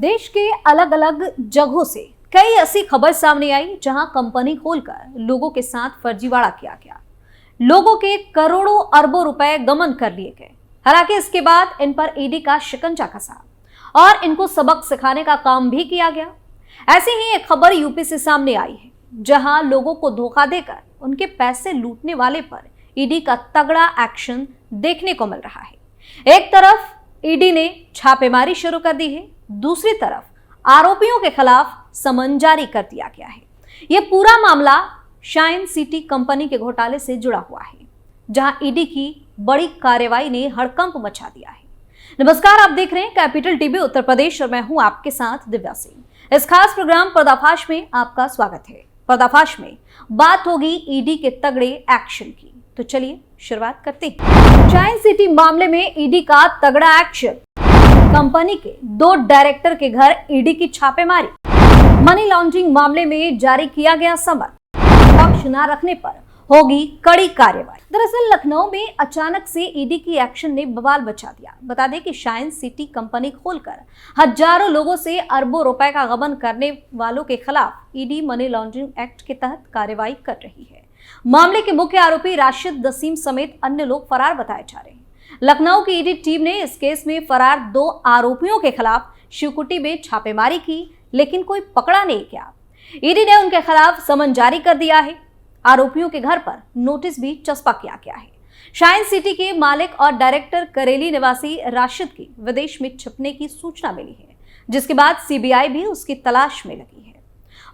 देश के अलग अलग जगहों से कई ऐसी खबर सामने आई जहां कंपनी खोलकर लोगों के साथ फर्जीवाड़ा किया गया। लोगों के करोड़ों अरबों रुपए गबन कर लिए गए। हालांकि इसके बाद इन पर ईडी का शिकंजा कसा और इनको सबक सिखाने का काम भी किया गया। ऐसी ही एक खबर यूपी से सामने आई है, जहां लोगों को धोखा देकर उनके पैसे लूटने वाले पर ईडी का तगड़ा एक्शन देखने को मिल रहा है। एक तरफ ईडी ने छापेमारी शुरू कर दी है, दूसरी तरफ आरोपियों के खिलाफ समन जारी कर दिया गया है। यह पूरा मामला शाइन सिटी कंपनी के घोटाले से जुड़ा हुआ है, जहां ईडी की बड़ी कार्रवाई ने हड़कंप मचा दिया है। नमस्कार, आप देख रहे हैं कैपिटल टीवी उत्तर प्रदेश और मैं हूं आपके साथ दिव्या सिंह। इस खास प्रोग्राम पर्दाफाश में आपका स्वागत है। पर्दाफाश में बात होगी ईडी के तगड़े एक्शन की, तो चलिए शुरुआत करते हैं। शाइन सिटी मामले में ईडी का तगड़ा एक्शन, कंपनी के 2 डायरेक्टर के घर ईडी की छापेमारी, मनी लॉन्ड्रिंग मामले में जारी किया गया समन, पक्ष न रखने पर होगी कड़ी कार्रवाई। दरअसल लखनऊ में अचानक से ईडी की एक्शन ने बवाल मचा दिया। बता दें कि शाइन सिटी कंपनी खोलकर हजारों लोगों से अरबों रुपए का गबन करने वालों के खिलाफ ईडी मनी लॉन्ड्रिंग एक्ट के तहत कार्रवाई कर रही है। मामले के मुख्य आरोपी राशिद नसीम समेत अन्य लोग फरार बताए जा रहे हैं। लखनऊ की ईडी टीम ने इस केस में फरार 2 आरोपियों के खिलाफ शिवकुटी में छापेमारी की, लेकिन कोई पकड़ा नहीं गया। ईडी ने उनके खिलाफ समन जारी कर दिया है। आरोपियों के घर पर नोटिस भी चस्पा किया गया है। शाइन सिटी के मालिक और डायरेक्टर करेली निवासी राशिद की विदेश में छिपने की सूचना मिली है, जिसके बाद सीबीआई भी उसकी तलाश में लगी है।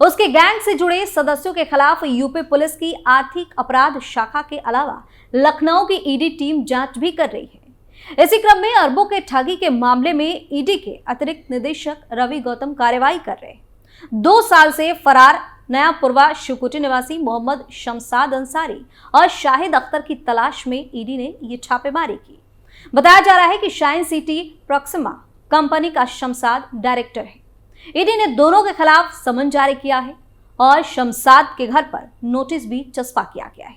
उसके गैंग से जुड़े सदस्यों के खिलाफ यूपी पुलिस की आर्थिक अपराध शाखा के अलावा लखनऊ की ईडी टीम जांच भी कर रही है। इसी क्रम में अरबों के ठगी के मामले में ईडी के अतिरिक्त निदेशक रवि गौतम कार्रवाई कर रहे हैं। 2 साल से फरार नया पुरवा शिवकुटी निवासी मोहम्मद शमसाद अंसारी और शाहिद अख्तर की तलाश में ईडी ने ये छापेमारी की। बताया जा रहा है कि शाइन सिटी प्रॉक्सिमा कंपनी का शमसाद डायरेक्टर है। ईडी ने दोनों के खिलाफ समन जारी किया है और शमसाद के घर पर नोटिस भी चस्पा किया गया है।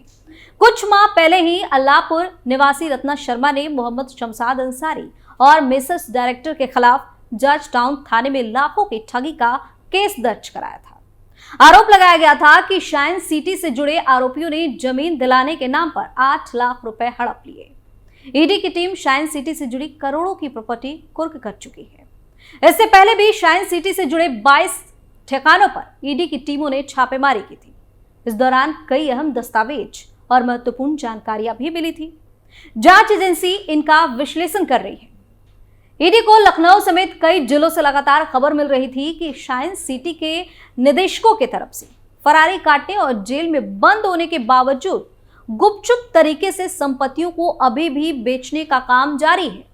कुछ माह पहले ही अल्लाहपुर निवासी रत्ना शर्मा ने मोहम्मद शमसाद अंसारी और मेसर्स डायरेक्टर के खिलाफ जॉर्ज टाउन थाने में लाखों की ठगी का केस दर्ज कराया था। आरोप लगाया गया था कि शाइन सिटी से जुड़े आरोपियों ने जमीन दिलाने के नाम पर 8 लाख रुपए हड़प लिए। ईडी की टीम शाइन सिटी से जुड़ी करोड़ों की प्रॉपर्टी कुर्क कर चुकी है। इससे पहले भी शाइन सिटी से जुड़े 22 ठिकानों पर ईडी की टीमों ने छापेमारी की थी। इस दौरान कई अहम दस्तावेज और महत्वपूर्ण जानकारियां भी मिली थी। जांच एजेंसी इनका विश्लेषण कर रही है। ईडी को लखनऊ समेत कई जिलों से लगातार खबर मिल रही थी कि शाइन सिटी के निदेशकों की तरफ से फरारी काटने और जेल में बंद होने के बावजूद गुपचुप तरीके से संपत्तियों को अभी भी बेचने का काम जारी है।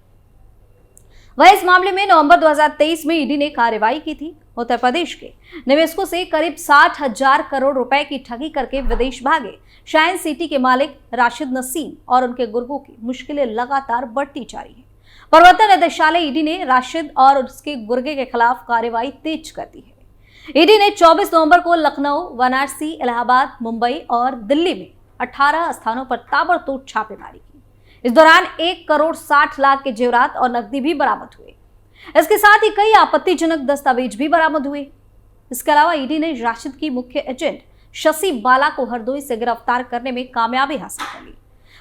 वह इस मामले में नवंबर 2023 में ईडी ने कार्रवाई की थी। उत्तर प्रदेश के निवेशकों से करीब 60,000 करोड़ रुपए की ठगी करके विदेश भागे शाइन सिटी के मालिक राशिद नसीम और उनके गुर्गों की मुश्किलें लगातार बढ़ती जा रही है। प्रवर्तन निदेशालय ईडी ने राशिद और उसके गुर्गे के खिलाफ कार्रवाई तेज कर दी है। ईडी ने 24 नवंबर को लखनऊ, वाराणसी, इलाहाबाद, मुंबई और दिल्ली में 18 स्थानों पर ताबड़तोड़ छापेमारी की। इस दौरान 1 करोड़ 60 लाख के जेवरात और नकदी भी बरामद हुए। इसके साथ ही कई आपत्तिजनक दस्तावेज भी बरामद हुए। इसके अलावा ईडी ने राशिद की मुख्य एजेंट शशि बाला को हरदोई से गिरफ्तार करने में कामयाबी हासिल कर ली।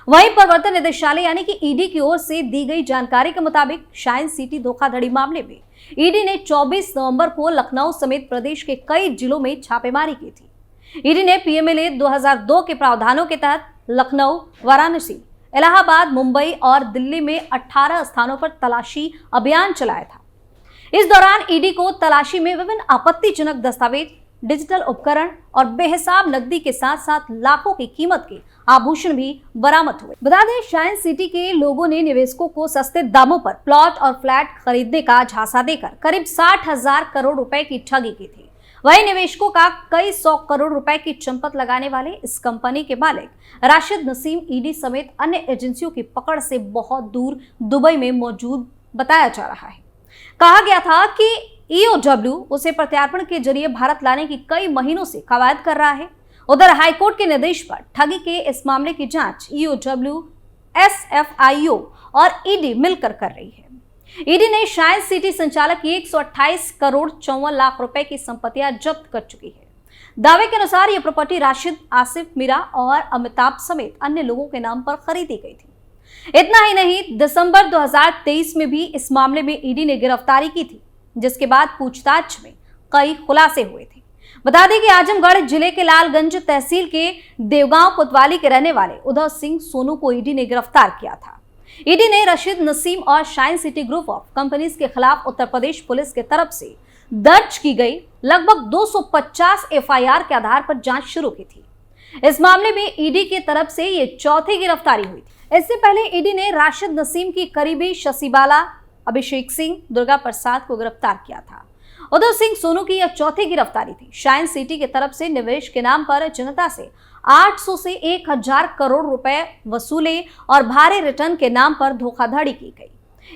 वहीं प्रवर्तन निदेशालय यानी कि ईडी की ओर से दी गई जानकारी के मुताबिक शाइन सिटी धोखाधड़ी मामले में ईडी ने 24 नवंबर को लखनऊ समेत प्रदेश के कई जिलों में छापेमारी की थी। ईडी ने पीएमएलए 2002 के प्रावधानों के तहत लखनऊ, वाराणसी, इलाहाबाद, मुंबई और दिल्ली में 18 स्थानों पर तलाशी अभियान चलाया था। इस दौरान ईडी को तलाशी में विभिन्न आपत्तिजनक दस्तावेज, डिजिटल उपकरण और बेहिसाब नकदी के साथ साथ लाखों की कीमत के आभूषण भी बरामद हुए। बता दें, शाइन सिटी के लोगों ने निवेशकों को सस्ते दामों पर प्लॉट और फ्लैट खरीदने का झांसा देकर करीब 60,000 करोड़ रुपए की ठगी की थी। वहीं निवेशकों का कई 100 करोड़ रुपए की चंपत लगाने वाले इस कंपनी के मालिक राशिद नसीम ईडी समेत अन्य एजेंसियों की पकड़ से बहुत दूर दुबई में मौजूद बताया जा रहा है। कहा गया था कि ईओडब्ल्यू उसे प्रत्यार्पण के जरिए भारत लाने की कई महीनों से कवायद कर रहा है। उधर हाईकोर्ट के निर्देश पर ठगी के इस मामले की जांच ईओडब्ल्यू, एसएफआईओ और ईडी मिलकर कर रही है। ईडी ने शाइन सिटी संचालक की 128 करोड़ 54 लाख रुपए की संपत्तियां जब्त कर चुकी है। दावे के अनुसार यह प्रॉपर्टी राशिद, आसिफ, मीरा और अमिताभ समेत अन्य लोगों के नाम पर खरीदी गई थी। इतना ही नहीं, दिसंबर 2023 में भी इस मामले में ईडी ने गिरफ्तारी की थी, जिसके बाद पूछताछ में कई खुलासे हुए थे। बता दें कि आजमगढ़ जिले के लालगंज तहसील के देवगांव कोतवाली के रहने वाले उदय सिंह सोनू को ईडी ने गिरफ्तार किया था। ईडी ने रशीद नसीम और shine city group of companies के खिलाफ उत्तर प्रदेश पुलिस के तरफ से दर्ज की गई लगभग 250 एफआईआर के आधार पर जांच शुरू की थी। इस मामले में ईडी की तरफ से ये चौथी गिरफ्तारी हुई थी। इससे पहले ईडी ने राशिद नसीम की करीबी शशिबाला, अभिषेक सिंह, दुर्गा प्रसाद को गिरफ्तार किया था। उदय सिंह सोनू की यह चौथी गिरफ्तारी थी। शाइन सिटी की तरफ से निवेश के नाम पर जनता से 800 से 1000 करोड़ रुपए वसूले और भारी रिटर्न के नाम पर धोखाधड़ी की गई।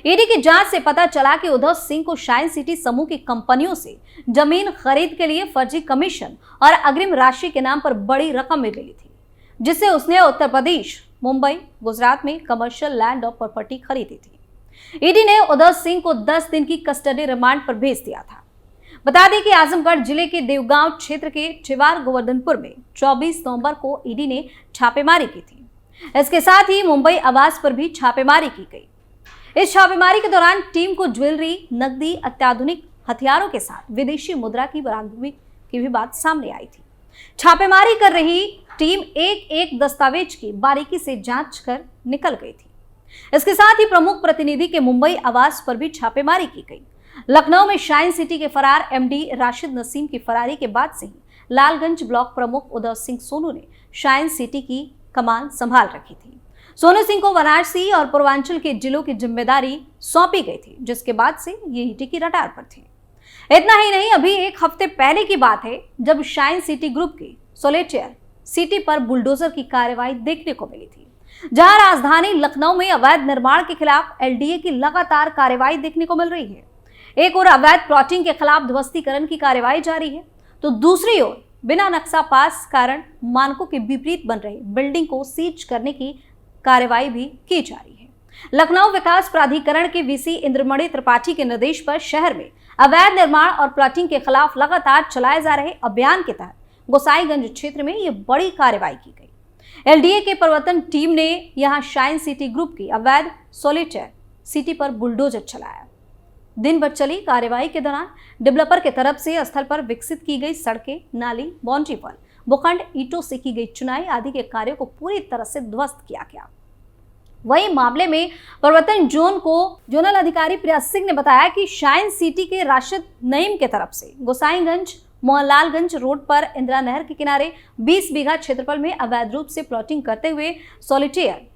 ईडी की जांच से पता चला कि उदय सिंह को शाइन सिटी समूह की कंपनियों से जमीन खरीद के लिए फर्जी कमीशन और अग्रिम राशि के नाम पर बड़ी रकम मिली थी, जिससे उसने उत्तर प्रदेश, मुंबई, गुजरात में कमर्शियल लैंड और प्रॉपर्टी खरीदी थी। ईडी ने उदय सिंह को 10 दिन की कस्टडी रिमांड पर भेज दिया था। बता दें कि आजमगढ़ जिले के देवगांव क्षेत्र के चिवार गोवर्धनपुर में 24 नवंबर को ईडी ने छापेमारी की थी। इसके साथ ही मुंबई आवास पर भी छापेमारी की गई। इस छापेमारी के दौरान टीम को ज्वेलरी, नकदी, अत्याधुनिक हथियारों के साथ विदेशी मुद्रा की बरामदगी की भी बात सामने आई थी। छापेमारी कर रही टीम एक एक दस्तावेज की बारीकी से जांच कर निकल गई थी। इसके साथ ही प्रमुख प्रतिनिधि के मुंबई आवास पर भी छापेमारी की गई। लखनऊ में शाइन सिटी के फरार एमडी राशिद नसीम की फरारी के बाद से ही लालगंज ब्लॉक प्रमुख उदय सिंह सोनू ने शाइन सिटी की कमान संभाल रखी थी। सोनू सिंह को वाराणसी और पूर्वांचल के जिलों की जिम्मेदारी सौंपी गई थी, जिसके बाद से ये ईडी की रडार पर थे। इतना ही नहीं, अभी एक हफ्ते पहले की बात है जब शाइन सिटी ग्रुप की सोलेटियर सिटी पर बुलडोजर की कार्रवाई देखने को मिली थी, जहां राजधानी लखनऊ में अवैध निर्माण के खिलाफ एलडीए की लगातार कार्रवाई देखने को मिल रही है। एक ओर अवैध प्लॉटिंग के खिलाफ ध्वस्तीकरण की कार्रवाई जारी है, तो दूसरी ओर बिना नक्शा पास कारण मानकों के विपरीत बन रही बिल्डिंग को सीज करने की कार्रवाई भी की जा रही है। लखनऊ विकास प्राधिकरण के वीसी इंद्रमणि त्रिपाठी के निर्देश पर शहर में अवैध निर्माण और प्लॉटिंग के खिलाफ लगातार चलाए जा रहे अभियान के तहत गोसाईगंज क्षेत्र में ये बड़ी कार्रवाई की गई। एलडीए के प्रवर्तन टीम ने यहां शाइन सिटी ग्रुप की अवैध सोलिटेयर सिटी पर बुलडोजर चलाया। दिन भर चली कार्रवाई के दौरान डेवलपर के तरफ से स्थल पर विकसित की गई सड़कें, नाली, बाउंड्री वॉल, भूखंड, ईंटों से की गई चुनाई आदि के कार्यों को पूरी तरह से ध्वस्त किया गया। वहीं मामले में प्रवर्तन जोन को जोनल अधिकारी प्रिया सिंह ने बताया कि शाइन सिटी के राशिद नईम के तरफ से गोसाईगंज मोहनलालगंज रोड पर इंदिरा नहर के किनारे 20 बीघा क्षेत्रफल में अवैध रूप से प्लॉटिंग करते हुए सोलिटेयर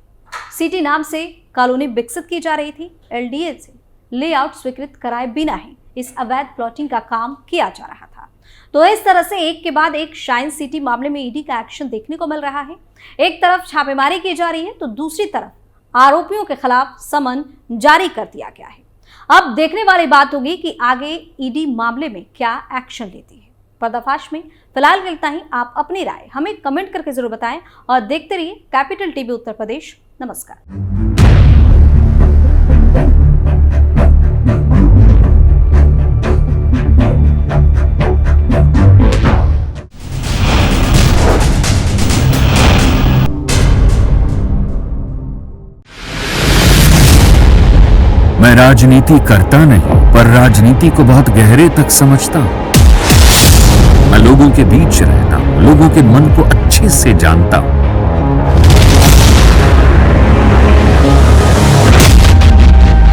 सिटी नाम से कॉलोनी विकसित की जा रही थी। एलडीए से लेआउट स्वीकृत कराए बिना ही इस अवैध प्लॉटिंग का काम किया जा रहा था। तो इस तरह से एक के बाद एक शाइन सिटी मामले में ईडी का एक्शन देखने को मिल रहा है। एक तरफ छापेमारी की जा रही है, तो दूसरी तरफ आरोपियों के खिलाफ समन जारी कर दिया गया है। अब देखने वाली बात होगी कि आगे ईडी मामले में क्या एक्शन लेती है। पर्दाफाश में फिलहाल इतना ही। आप अपनी राय हमें कमेंट करके जरूर बताएं और देखते रहिए कैपिटल टीवी उत्तर प्रदेश। नमस्कार। मैं राजनीति करता नहीं, पर राजनीति को बहुत गहरे तक समझता हूं। मैं लोगों के बीच रहता हूं, लोगों के मन को अच्छे से जानता हूं।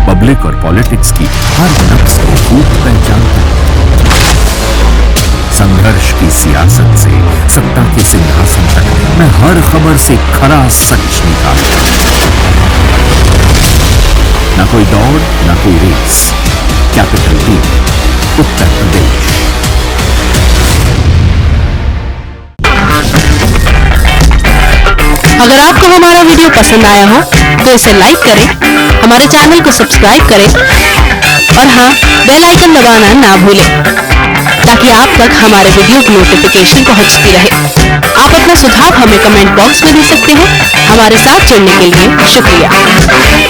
पब्लिक और पॉलिटिक्स की हर नक्श को खूब पहचानता हूं। संघर्ष की सियासत से सत्ता के सिंहासन तक मैं हर खबर से खरा सच निकालता हूं। ना कोई दौड़, ना कोई race. Capital TV Uttar Pradesh. अगर आपको हमारा वीडियो पसंद आया हो तो इसे लाइक करें, हमारे चैनल को सब्सक्राइब करें और हाँ, बेल आइकन दबाना ना भूलें ताकि आप तक हमारे वीडियो की नोटिफिकेशन पहुंचती रहे। आप अपना सुझाव हमें कमेंट बॉक्स में दे सकते हैं। हमारे साथ जुड़ने के लिए शुक्रिया।